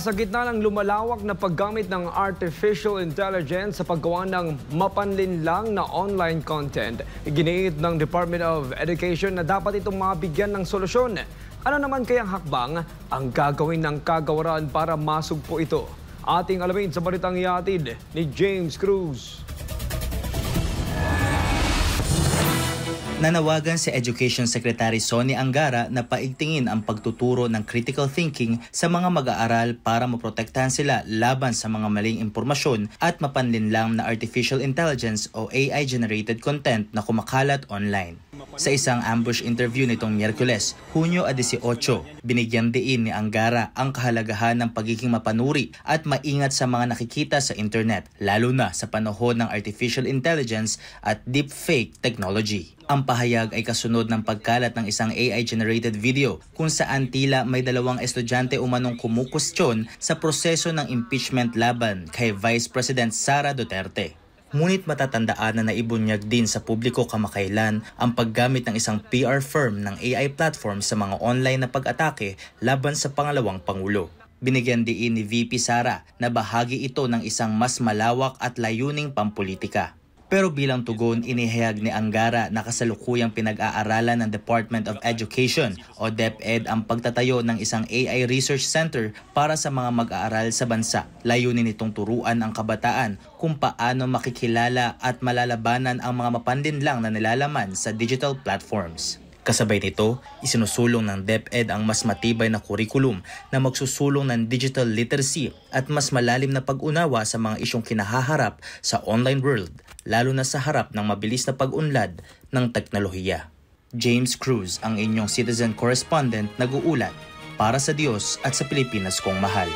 Sa gitna ng lumalawak na paggamit ng artificial intelligence sa paggawa ng mapanlinlang na online content, iginiit ng Department of Education na dapat itong mabigyan ng solusyon. Ano naman kayang hakbang ang gagawin ng kagawaran para masugpo ito? Ating alamin sa balitang ihatid ni James Cruz. Nanawagan si Education Secretary Sony Angara na paigtingin ang pagtuturo ng critical thinking sa mga mag-aaral para maprotektahan sila laban sa mga maling impormasyon at mapanlinlang na artificial intelligence o AI-generated content na kumakalat online. Sa isang ambush interview nitong Miyerkules, Hunyo 18, binigyan diin ni Angara ang kahalagahan ng pagiging mapanuri at maingat sa mga nakikita sa internet, lalo na sa panahon ng artificial intelligence at deepfake technology. Ang pahayag ay kasunod ng pagkalat ng isang AI-generated video kung saan tila may dalawang estudyante umanong kumukustyon sa proseso ng impeachment laban kay Vice President Sara Duterte. Ngunit matatandaan na naibunyag din sa publiko kamakailan ang paggamit ng isang PR firm ng AI platform sa mga online na pag-atake laban sa pangalawang Pangulo. Binigyan diin ni VP Sara na bahagi ito ng isang mas malawak at layuning pampolitika. Pero bilang tugon, inihayag ni Angara na kasalukuyang pinag-aaralan ng Department of Education o DepEd ang pagtatayo ng isang AI Research Center para sa mga mag-aaral sa bansa. Layunin nitong turuan ang kabataan kung paano makikilala at malalabanan ang mga mapanlinlang na nilalaman sa digital platforms. Kasabay nito, isinusulong ng DepEd ang mas matibay na kurikulum na magsusulong ng digital literacy at mas malalim na pag-unawa sa mga isyong kinahaharap sa online world, lalo na sa harap ng mabilis na pag-unlad ng teknolohiya. James Cruz, ang inyong citizen correspondent, nag-uulat para sa Diyos at sa Pilipinas kong mahal.